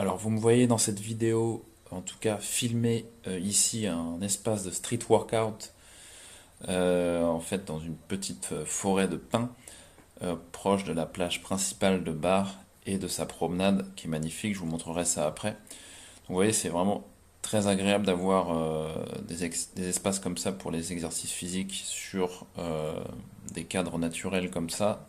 Alors vous me voyez dans cette vidéo, en tout cas filmer ici un espace de street workout, en fait dans une petite forêt de pins proche de la plage principale de Bar et de sa promenade qui est magnifique, je vous montrerai ça après. Donc vous voyez, c'est vraiment très agréable d'avoir des espaces comme ça pour les exercices physiques sur des cadres naturels comme ça,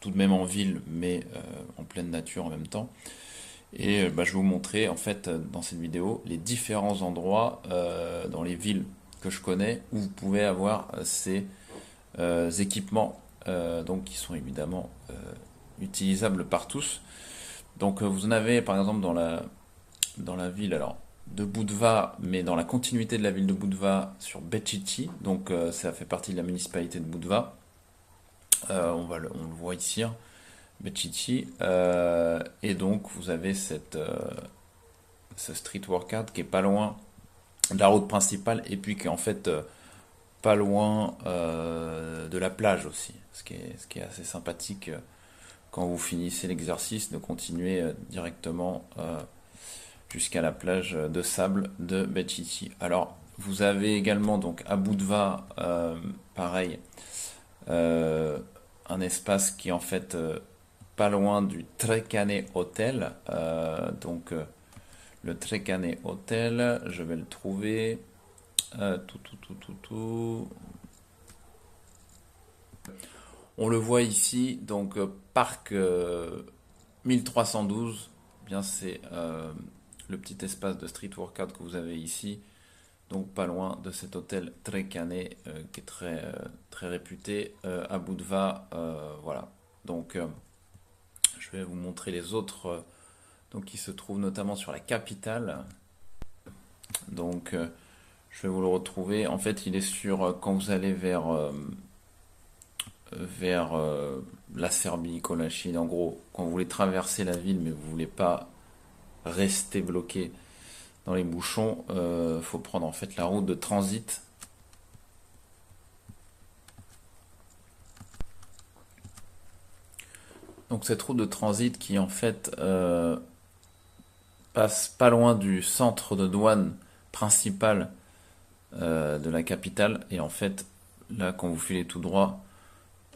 tout de même en ville mais en pleine nature en même temps. Et bah, je vais vous montrer en fait dans cette vidéo les différents endroits dans les villes que je connais où vous pouvez avoir ces équipements donc qui sont évidemment utilisables par tous. Donc vous en avez par exemple dans la ville alors de Budva, mais dans la continuité de la ville de Budva sur Bečići, donc ça fait partie de la municipalité de Budva. On le voit ici, hein, Bečići, et donc vous avez ce street workout qui est pas loin de la route principale et puis qui est en fait pas loin de la plage aussi, ce qui est assez sympathique quand vous finissez l'exercice de continuer directement jusqu'à la plage de sable de Bečići. Alors vous avez également donc à Budva, pareil, un espace qui est en fait pas loin du Trekane Hotel. Le Trekane Hotel, je vais le trouver. Tout. On le voit ici, donc parc 1312. Bien, c'est le petit espace de street workout que vous avez ici. Donc pas loin de cet hôtel Trekane qui est très réputé à Budva. Voilà. Donc je vais vous montrer les autres donc qui se trouvent notamment sur la capitale. Donc je vais vous le retrouver. En fait, il est sur quand vous allez vers la Serbie, Colašin. En gros, quand vous voulez traverser la ville, mais vous voulez pas rester bloqué dans les bouchons, faut prendre en fait la route de transit. Donc cette route de transit qui en fait passe pas loin du centre de douane principal de la capitale. Et en fait, là, quand vous filez tout droit,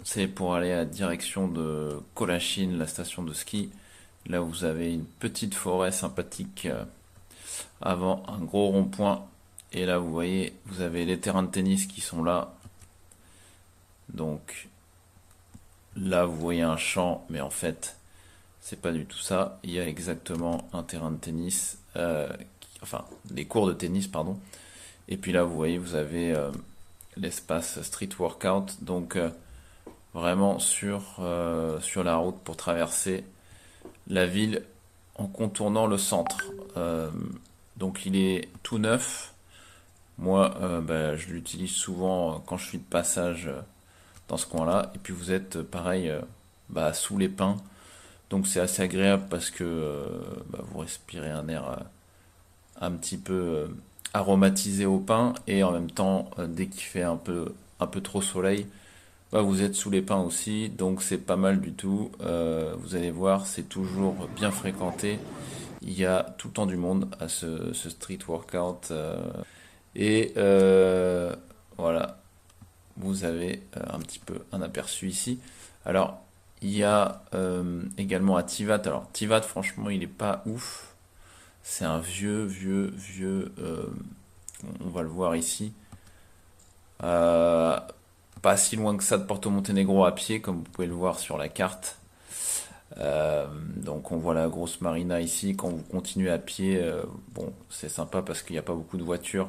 c'est pour aller à la direction de Colašin, la station de ski. Là, vous avez une petite forêt sympathique avant un gros rond-point. Et là, vous voyez, vous avez les terrains de tennis qui sont là. Donc, là, vous voyez un champ, mais en fait, c'est pas du tout ça. Il y a exactement un terrain de tennis, enfin, des cours de tennis, pardon. Et puis là, vous voyez, vous avez l'espace street workout. Donc, vraiment sur la route pour traverser la ville en contournant le centre. Donc il est tout neuf. Moi, bah, je l'utilise souvent quand je suis de passage dans ce coin-là. Et puis vous êtes pareil bah, sous les pins. Donc c'est assez agréable parce que bah, vous respirez un air un petit peu aromatisé au pin. Et en même temps, dès qu'il fait un peu trop soleil, bah, vous êtes sous les pins aussi, donc c'est pas mal du tout. Vous allez voir, c'est toujours bien fréquenté. Il y a tout le temps du monde à ce street workout. Et voilà, vous avez un petit peu un aperçu ici. Alors, il y a également à Tivat. Alors, Tivat, franchement, il est pas ouf. C'est un vieux. On va le voir ici. Euh, Pas si loin que ça de Porto Montenegro à pied, comme vous pouvez le voir sur la carte. Donc on voit la grosse marina ici. Quand vous continuez à pied, bon, c'est sympa parce qu'il n'y a pas beaucoup de voitures,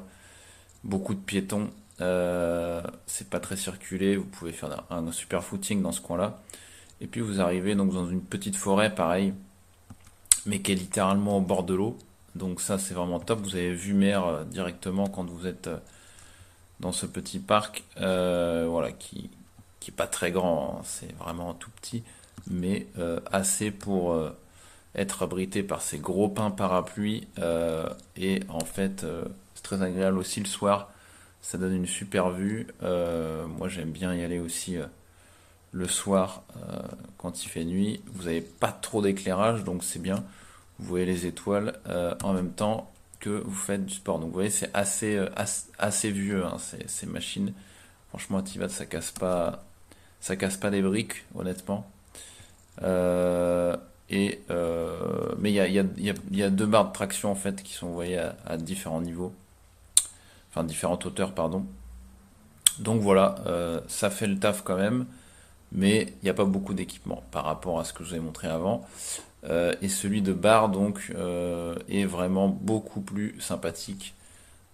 beaucoup de piétons. C'est pas très circulé. Vous pouvez faire un super footing dans ce coin-là. Et puis vous arrivez donc dans une petite forêt, pareil, mais qui est littéralement au bord de l'eau. Donc ça, c'est vraiment top. Vous avez vue mer directement quand vous êtes dans ce petit parc, voilà, qui est pas très grand, hein, c'est vraiment tout petit, mais assez pour être abrité par ces gros pins parapluies. Et en fait, c'est très agréable aussi le soir. Ça donne une super vue. Moi, j'aime bien y aller aussi le soir quand il fait nuit. Vous n'avez pas trop d'éclairage, donc c'est bien. vous voyez les étoiles en même temps que vous faites du sport. Donc vous voyez, c'est assez vieux, hein, ces machines. Franchement, Activad, ça casse pas des briques, honnêtement. Euh, mais il y a deux barres de traction en fait qui sont envoyées à différents niveaux, enfin différentes hauteurs, pardon. Donc voilà, ça fait le taf quand même, mais il n'y a pas beaucoup d'équipement par rapport à ce que je vous ai montré avant. Et celui de barre donc est vraiment beaucoup plus sympathique.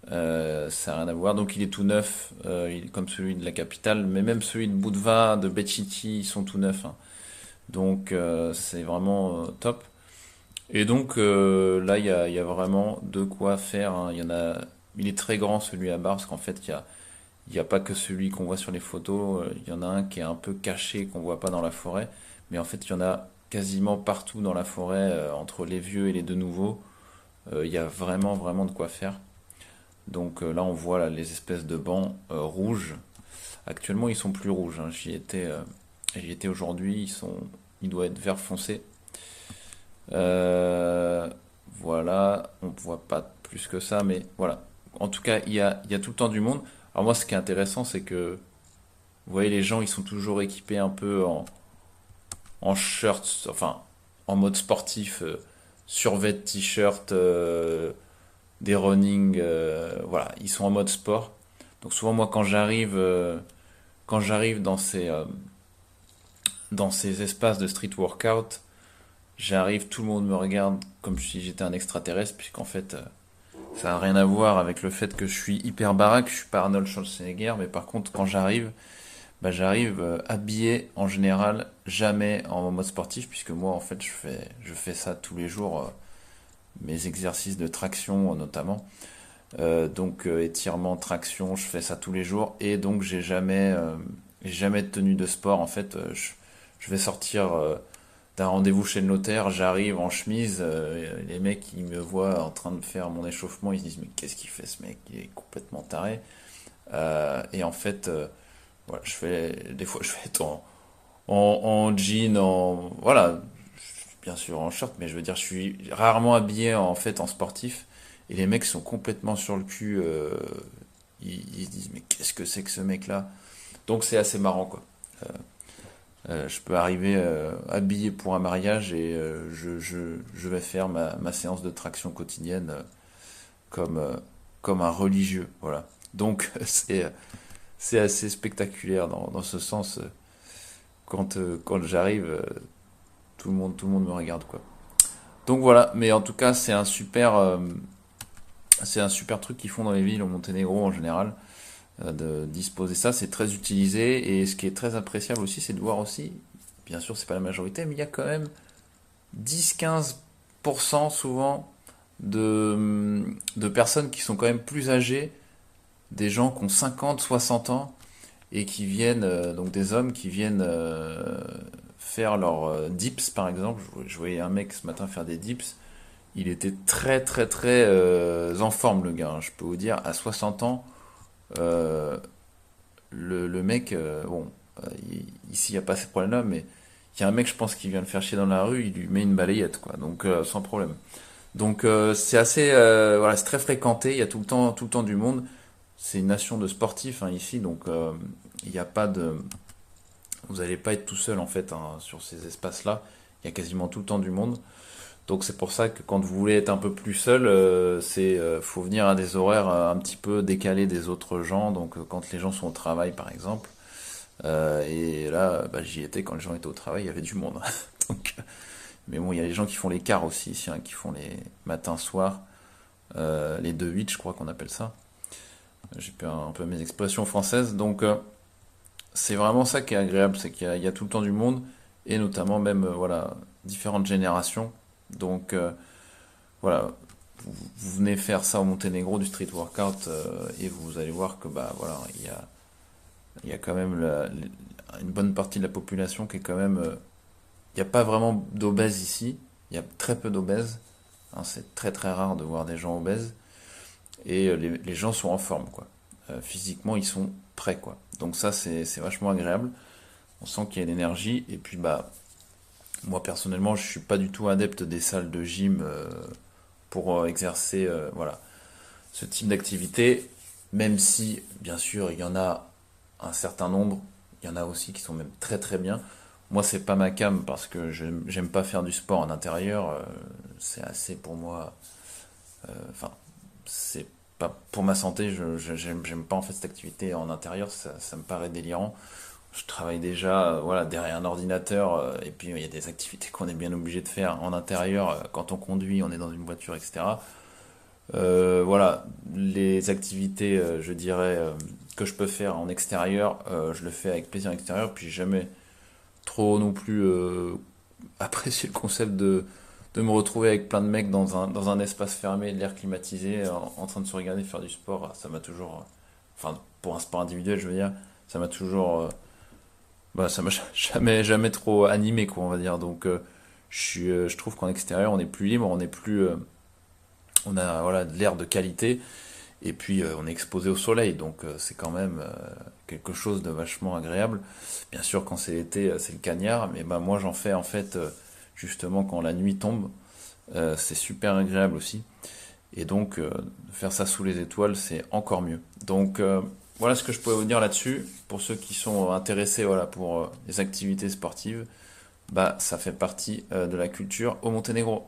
Ça n'a rien à voir. Donc il est tout neuf, comme celui de la capitale, mais même celui de Budva, de Bechiti, ils sont tout neufs, hein. Donc c'est vraiment top. Et donc là, il y a vraiment de quoi faire, hein. Il est très grand celui à barre, parce qu'en fait, il y a pas que celui qu'on voit sur les photos. Il y en a un qui est un peu caché, qu'on voit pas dans la forêt. Mais en fait, il y en a quasiment partout dans la forêt, entre les vieux et les deux nouveaux. Il y a vraiment, vraiment de quoi faire. Donc là, on voit là, les espèces de bancs rouges. Actuellement, ils sont plus rouges, hein. J'y étais aujourd'hui. Ils doivent être vert foncé. Euh, voilà, on ne voit pas plus que ça, mais voilà. En tout cas, il y a tout le temps du monde. Alors moi, ce qui est intéressant, c'est que, vous voyez, les gens, ils sont toujours équipés un peu en shirt, enfin, en mode sportif, survêt t-shirt, des running, voilà, ils sont en mode sport. Donc souvent, moi, quand j'arrive dans ces espaces de street workout, j'arrive, tout le monde me regarde comme si j'étais un extraterrestre, puisqu'en fait, ça n'a rien à voir avec le fait que je suis hyper baraque, je suis pas Arnold Schwarzenegger, mais par contre, quand j'arrive, bah, j'arrive habillé en général, jamais en mode sportif, puisque moi, en fait, je fais ça tous les jours, mes exercices de traction notamment. Donc, étirement, traction, je fais ça tous les jours, et donc, j'ai jamais de tenue de sport. En fait, je vais sortir d'un rendez-vous chez le notaire, j'arrive en chemise, les mecs ils me voient en train de faire mon échauffement, ils se disent mais qu'est-ce qu'il fait ce mec? Il est complètement taré. Et en fait, voilà, des fois je vais être en jean, voilà, bien sûr en short, mais je veux dire je suis rarement habillé en fait en sportif. Et les mecs sont complètement sur le cul, ils se disent mais qu'est-ce que c'est que ce mec-là? Donc c'est assez marrant quoi. Je peux arriver habillé pour un mariage et je vais faire ma séance de traction quotidienne comme, comme un religieux. Voilà. Donc c'est assez spectaculaire dans ce sens. Quand j'arrive, tout le monde me regarde quoi. Donc voilà, mais en tout cas c'est un super truc qu'ils font dans les villes au Monténégro en général, de disposer ça, c'est très utilisé et ce qui est très appréciable aussi, c'est de voir aussi, bien sûr c'est pas la majorité, mais il y a quand même 10-15% souvent de personnes qui sont quand même plus âgées, des gens qui ont 50-60 ans et qui viennent, donc des hommes qui viennent faire leurs dips par exemple. Je voyais un mec ce matin faire des dips, il était très très très en forme le gars, hein. Je peux vous dire, à 60 ans, euh, le mec, bon, ici il n'y a pas ces problèmes-là, mais il y a un mec, je pense, qui vient le faire chier dans la rue, il lui met une balayette, quoi, donc sans problème. Donc c'est assez, voilà, c'est très fréquenté, il y a tout le temps du monde. C'est une nation de sportifs hein, ici, donc il n'y a pas de, vous n'allez pas être tout seul en fait hein, sur ces espaces-là. Il y a quasiment tout le temps du monde. Donc c'est pour ça que quand vous voulez être un peu plus seul, faut venir à des horaires un petit peu décalés des autres gens. Donc quand les gens sont au travail par exemple. Et là, bah, j'y étais quand les gens étaient au travail, il y avait du monde. Donc, mais bon, il y a les gens qui font les quarts aussi ici, hein, qui font les matins soirs, les 2-8 je crois qu'on appelle ça. J'ai perdu un peu mes expressions françaises. Donc c'est vraiment ça qui est agréable, c'est qu'il y a tout le temps du monde et notamment même voilà différentes générations. Donc voilà, vous venez faire ça au Monténégro du street workout et vous allez voir que bah voilà il y a quand même une bonne partie de la population qui est quand même il n'y a pas vraiment d'obèses ici, il y a très peu d'obèses, hein, c'est très très rare de voir des gens obèses et les gens sont en forme quoi. Physiquement ils sont prêts quoi. Donc ça c'est vachement agréable. On sent qu'il y a de l'énergie et puis bah Moi personnellement, je suis pas du tout adepte des salles de gym pour exercer voilà, ce type d'activité, même si bien sûr il y en a un certain nombre, il y en a aussi qui sont même très très bien. Moi c'est pas ma came parce que j'aime pas faire du sport en intérieur, c'est assez pour moi, enfin c'est pas pour ma santé, j'aime pas en fait cette activité en intérieur, ça me paraît délirant. Je travaille déjà voilà, derrière un ordinateur et puis il y a des activités qu'on est bien obligé de faire en intérieur quand on conduit, on est dans une voiture, etc. Voilà, les activités, je dirais, que je peux faire en extérieur, je le fais avec plaisir en extérieur, puis j'ai jamais trop non plus apprécié le concept de me retrouver avec plein de mecs dans un espace fermé, de l'air climatisé, en train de se regarder faire du sport. Ça m'a toujours, enfin, pour un sport individuel, je veux dire, ça m'a toujours bah, ça m'a jamais trop animé, quoi, on va dire. Donc, je trouve qu'en extérieur, on est plus libre, on a voilà, de l'air de qualité, et puis on est exposé au soleil, donc c'est quand même quelque chose de vachement agréable. Bien sûr, quand c'est l'été, c'est le cagnard, mais bah, moi j'en fais en fait justement quand la nuit tombe, c'est super agréable aussi. Et donc, faire ça sous les étoiles, c'est encore mieux. Donc, voilà ce que je pourrais vous dire là-dessus. Pour ceux qui sont intéressés voilà, pour les activités sportives, bah, ça fait partie de la culture au Monténégro.